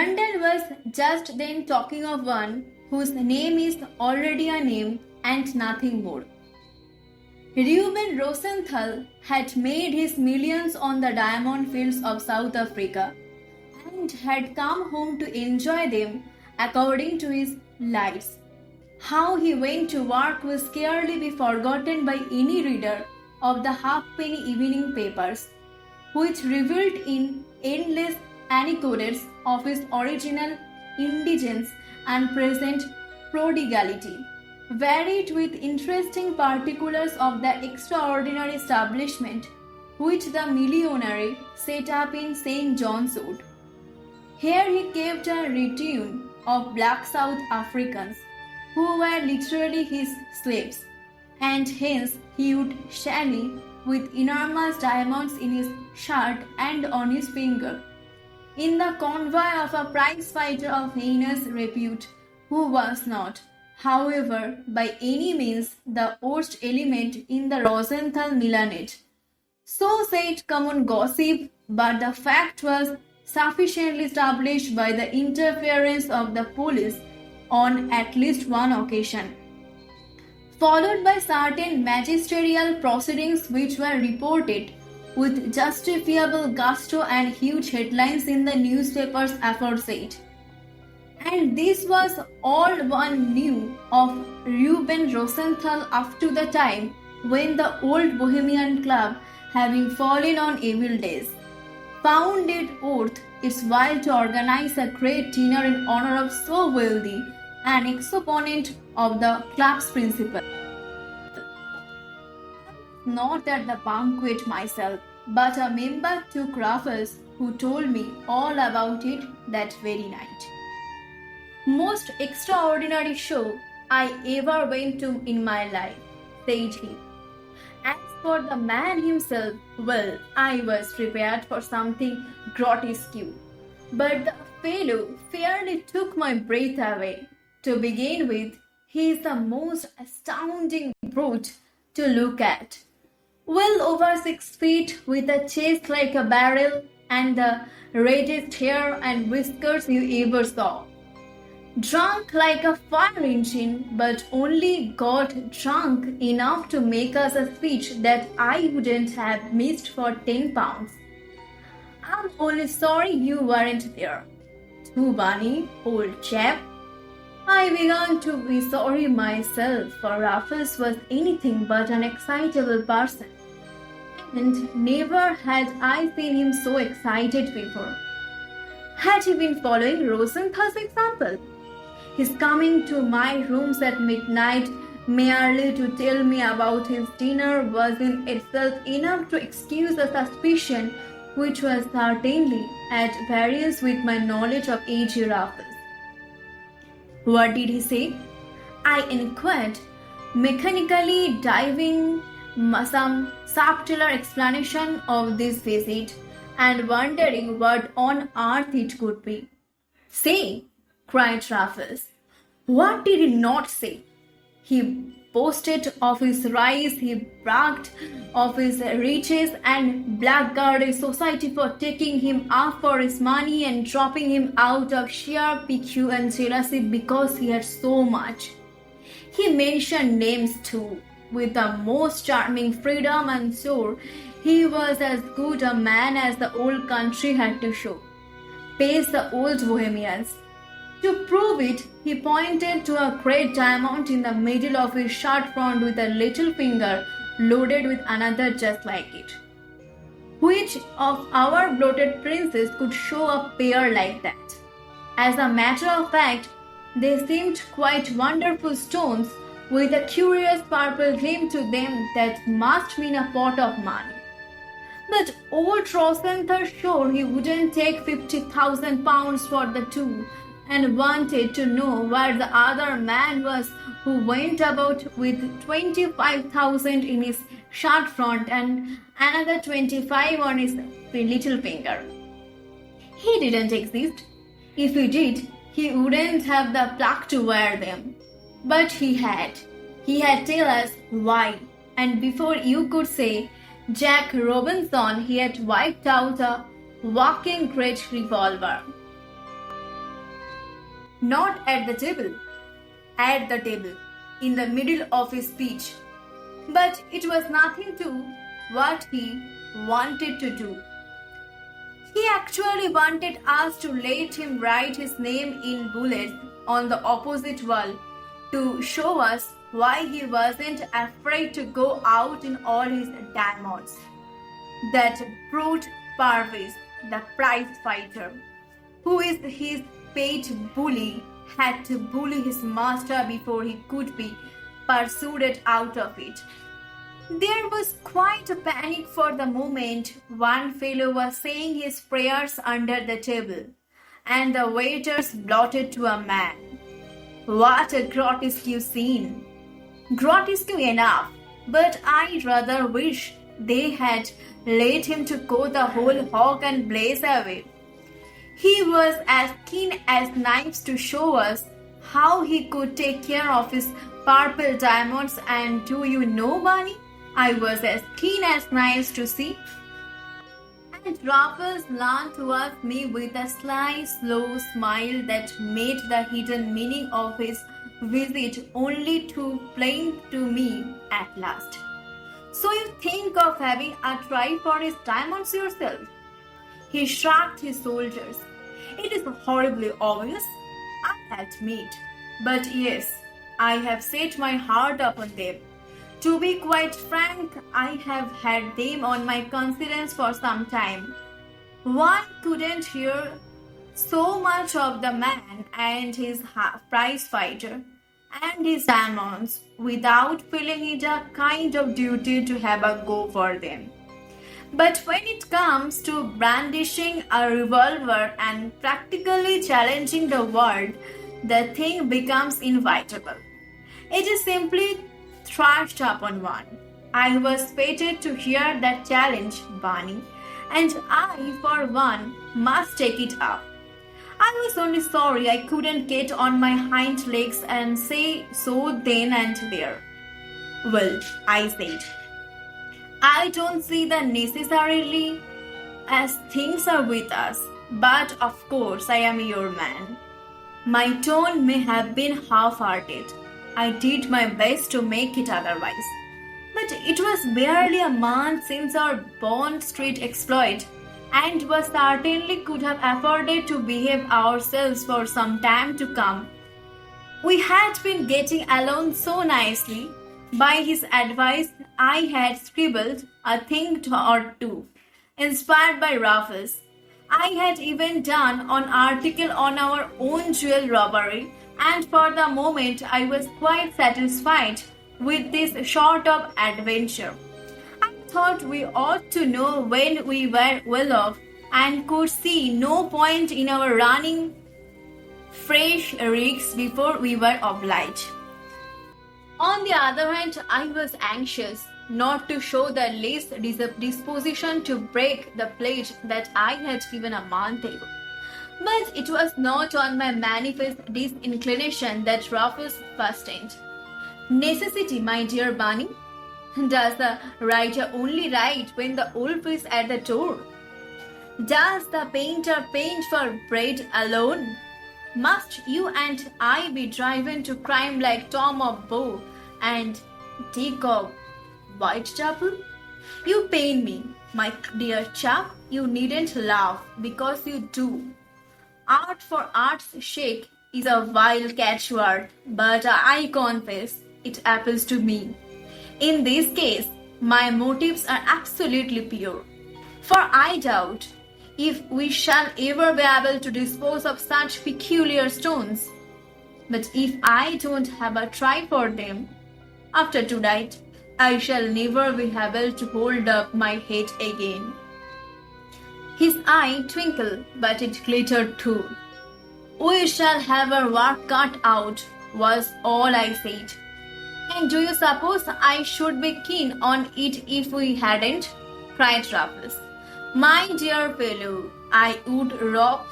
London was just then talking of one whose name is already a name and nothing more. Reuben Rosenthal had made his millions on the diamond fields of South Africa and had come home to enjoy them according to his lights. How he went to work will scarcely be forgotten by any reader of the halfpenny evening papers, which reveled in endless anecdotes of his original indigence and present prodigality, varied with interesting particulars of the extraordinary establishment which the millionaire set up in St. John's Wood. Here he kept a retinue of black South Africans who were literally his slaves, and hence he would shally with enormous diamonds in his shirt and on his finger, in the convoy of a prize fighter of heinous repute, who was not, however, by any means the worst element in the Rosenthal millenage. So said common gossip, but the fact was sufficiently established by the interference of the police on at least one occasion, followed by certain magisterial proceedings which were reported with justifiable gusto and huge headlines in the newspapers aforesaid. And this was all one knew of Reuben Rosenthal up to the time when the old Bohemian Club, having fallen on evil days, found it worth its while to organize a great dinner in honor of so wealthy an exponent of the club's principle. Not at the banquet myself, but a member took Raffles, who told me all about it that very night. Most extraordinary show I ever went to in my life, said he. As for the man himself, well, I was prepared for something grotesque, but the fellow fairly took my breath away. To begin with, he is the most astounding brute to look at. Well over 6 feet, with a chest like a barrel and the reddest hair and whiskers you ever saw. Drunk like a fire engine, but only got drunk enough to make us a speech that I wouldn't have missed for 10 pounds. I'm only sorry you weren't there. Too bunny, old chap. I began to be sorry myself, for Raffles was anything but an excitable person, and never had I seen him so excited before. Had he been following Rosenthal's example? His coming to my rooms at midnight merely to tell me about his dinner was in itself enough to excuse a suspicion which was certainly at variance with my knowledge of A.G. Raffles. What did he say? I inquired, mechanically diving some subtler explanation of this visit and wondering what on earth it could be. Say, cried Raffles. What did he not say? He boasted of his rise, he bragged of his riches and blackguarded society for taking him up for his money and dropping him out of sheer pique and jealousy because he had so much. He mentioned names too, with the most charming freedom, and sure he was as good a man as the old country had to show. Paced the old Bohemians. To prove it, he pointed to a great diamond in the middle of his shirt front with a little finger loaded with another just like it. Which of our bloated princes could show a pair like that? As a matter of fact, they seemed quite wonderful stones with a curious purple gleam to them that must mean a pot of money. But old Rosenthal swore he wouldn't take 50,000 pounds for the two, and wanted to know where the other man was who went about with 25,000 in his shirt front and another 25 on his little finger. He didn't exist. If he did, he wouldn't have the pluck to wear them. But he had. He had tell us why, and before you could say Jack Robinson, he had wiped out a walking great revolver. Not at the table, at the table, in the middle of his speech. But it was nothing to what he wanted to do. He actually wanted us to let him write his name in bullets on the opposite wall to show us why he wasn't afraid to go out in all his diamonds. That brute Parvis, the prize fighter, who is his paid bully, had to bully his master before he could be persuaded out of it. There was quite a panic for the moment. One fellow was saying his prayers under the table, and the waiters blotted to a man. What a grotesque scene! Grotesque enough, but I rather wish they had let him to go the whole hog and blaze away. He was as keen as knives to show us how he could take care of his purple diamonds, and do you know, Bunny? I was as keen as knives to see. And Raffles leaned towards me with a sly, slow smile that made the hidden meaning of his visit only too plain to me at last. So you think of having a try for his diamonds yourself? He shrugged his shoulders. It is horribly obvious, I admit. But yes, I have set my heart upon them. To be quite frank, I have had them on my conscience for some time. One couldn't hear so much of the man and his prize fighter and his diamonds without feeling it a kind of duty to have a go for them. But when it comes to brandishing a revolver and practically challenging the world, the thing becomes inevitable. It is simply thrashed upon one. I was fated to hear that challenge, Barney, and I, for one, must take it up. I was only sorry I couldn't get on my hind legs and say so then and there. Well, I said, I don't see the necessarily as things are with us, but of course I am your man. My tone may have been half-hearted. I did my best to make it otherwise. But it was barely a month since our Bond Street exploit, and we certainly could have afforded to behave ourselves for some time to come. We had been getting along so nicely. By his advice, I had scribbled a thing or two, inspired by Raffles. I had even done an article on our own jewel robbery, and for the moment I was quite satisfied with this sort of adventure. I thought we ought to know when we were well off and could see no point in our running fresh risks before we were obliged. On the other hand, I was anxious not to show the least disposition to break the pledge that I had given a month ago. But it was not on my manifest disinclination that Raffles fastened. Necessity, my dear Bunny. Does the writer only write when the wolf is at the door? Does the painter paint for bread alone? Must you and I be driven to crime like Tom of Bow and Dick of Whitechapel? You pain me, my dear chap. You needn't laugh, because you do. Art for art's sake is a vile catchword, but I confess it appeals to me. In this case, my motives are absolutely pure. For I doubt if we shall ever be able to dispose of such peculiar stones. But if I don't have a try for them, after tonight, I shall never be able to hold up my head again. His eye twinkled, but it glittered too. We shall have our work cut out, was all I said. And do you suppose I should be keen on it if we hadn't? Cried Raffles. My dear fellow, I would rob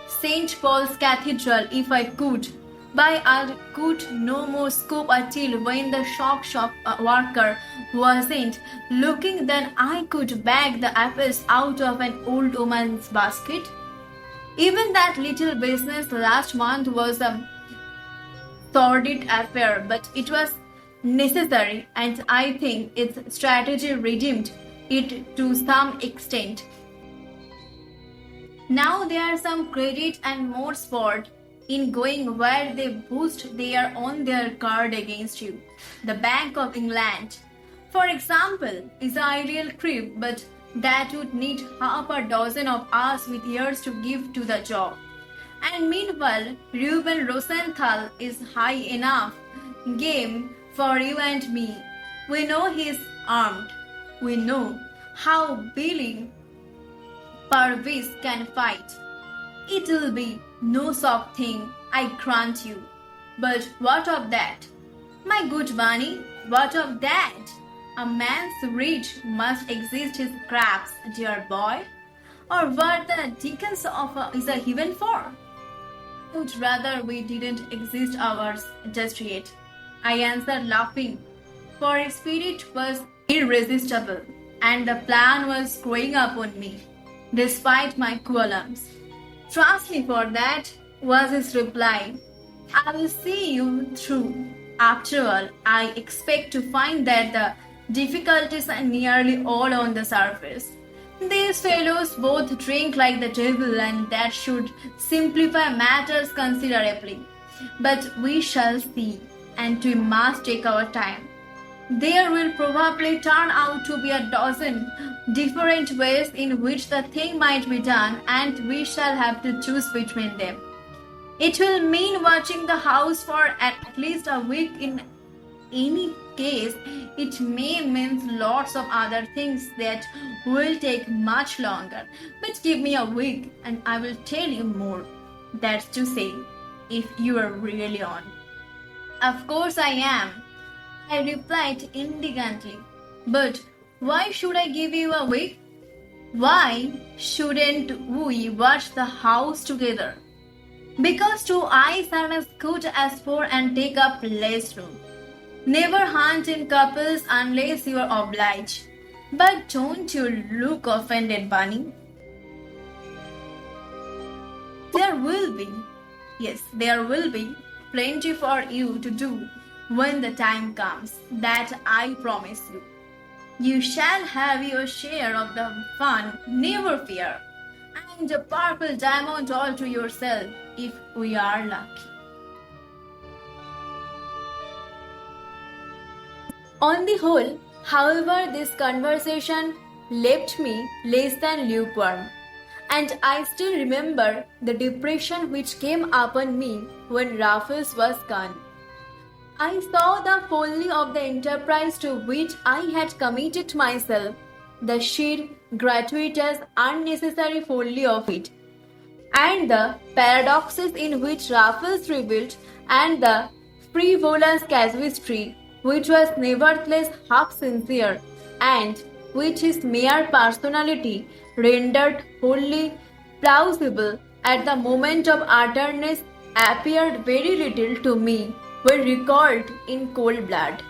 St. Paul's Cathedral if I could. But I could no more scoop a till when the shop worker wasn't looking than I could bag the apples out of an old woman's basket. Even that little business last month was a sordid affair, but it was necessary, and I think its strategy redeemed it to some extent. Now there are some credit and more sport in going where they boost their on their card against you. The Bank of England, for example, is the ideal crib, but that would need half a dozen of us with years to give to the job. And meanwhile, Ruben Rosenthal is high enough game for you and me. We know he's armed. We know how Billy Purvis can fight. It'll be no soft thing, I grant you. But what of that? My good bunny, what of that? A man's reach must exist his crafts, dear boy. Or what the dickens is a heaven for? I would rather we didn't exist ours just yet. I answered laughing, for its spirit was irresistible, and the plan was growing upon me, despite my qualms. Trust me for that, was his reply. I will see you through. After all, I expect to find that the difficulties are nearly all on the surface. These fellows both drink like the devil, and that should simplify matters considerably. But we shall see, and we must take our time. There will probably turn out to be a dozen different ways in which the thing might be done, and we shall have to choose between them. It will mean watching the house for at least a week. In any case, it may mean lots of other things that will take much longer. But give me a week and I will tell you more. That's to say, if you are really on. Of course I am, I replied indignantly. But why should I give you a week? Why shouldn't we watch the house together? Because two eyes are as good as four and take up less room. Never hunt in couples unless you are obliged. But don't you look offended, Bunny. There will be, yes, there will be plenty for you to do when the time comes. That I promise you. You shall have your share of the fun, never fear, and a purple diamond all to yourself if we are lucky. On the whole, however, this conversation left me less than lukewarm, and I still remember the depression which came upon me when Raffles was gone. I saw the folly of the enterprise to which I had committed myself, the sheer, gratuitous, unnecessary folly of it, and the paradoxes in which Raffles revealed, and the frivolous casuistry which was nevertheless half sincere, and which his mere personality rendered wholly plausible at the moment of utterness, appeared very little to me when recalled in cold blood.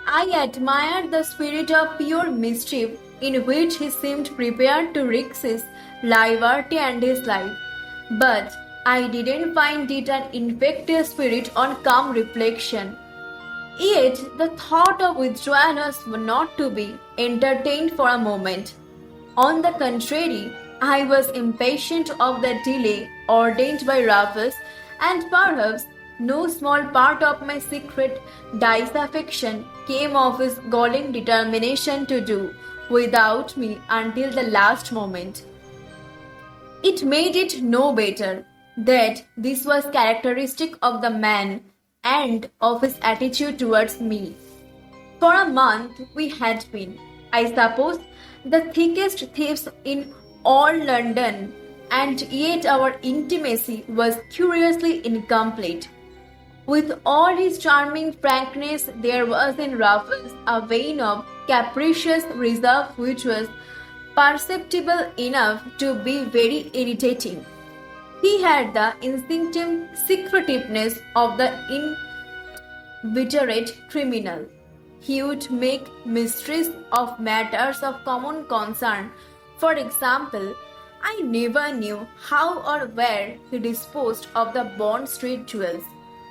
I admired the spirit of pure mischief in which he seemed prepared to risk his liberty and his life, but I didn't find it an infectious spirit on calm reflection. Yet the thought of withdrawal was not to be entertained for a moment. On the contrary, I was impatient of the delay ordained by Raffles, and perhaps no small part of my secret disaffection came of his galling determination to do without me until the last moment. It made it no better that this was characteristic of the man and of his attitude towards me. For a month we had been, I suppose, the thickest thieves in all London, and yet our intimacy was curiously incomplete. With all his charming frankness, there was in Raffles a vein of capricious reserve which was perceptible enough to be very irritating. He had the instinctive secretiveness of the inveterate criminal. He would make mysteries of matters of common concern. For example, I never knew how or where he disposed of the Bond Street jewels,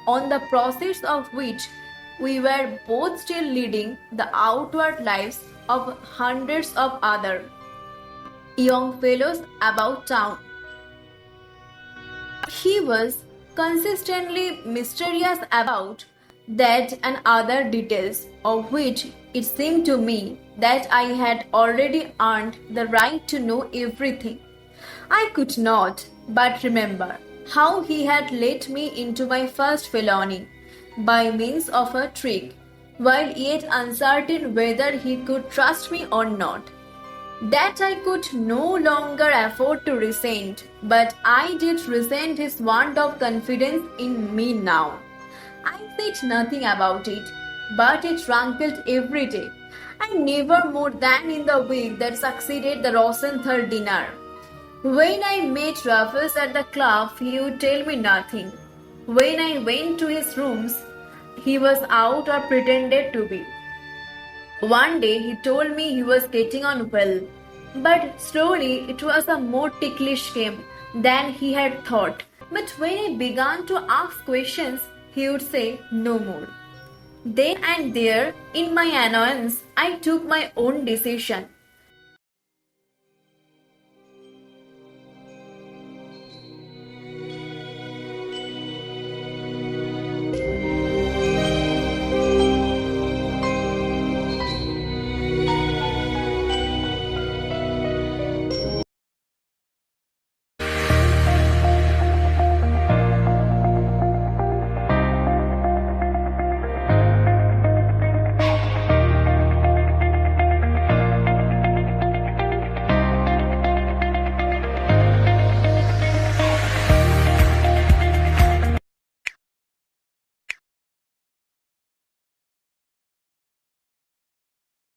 on the process of which we were both still leading the outward lives of hundreds of other young fellows about town. He was consistently mysterious about that and other details, of which it seemed to me that I had already earned the right to know everything. I could not but remember how he had let me into my first felony by means of a trick, while yet uncertain whether he could trust me or not. That I could no longer afford to resent, but I did resent his want of confidence in me now. I said nothing about it, but it rankled every day, and never more than in the week that succeeded the Rosenthal dinner. When I met Raffles at the club, he would tell me nothing. When I went to his rooms, he was out or pretended to be. One day he told me he was getting on well, but slowly it was a more ticklish game than he had thought. But when I began to ask questions, he would say no more. Then and there, in my annoyance, I took my own decision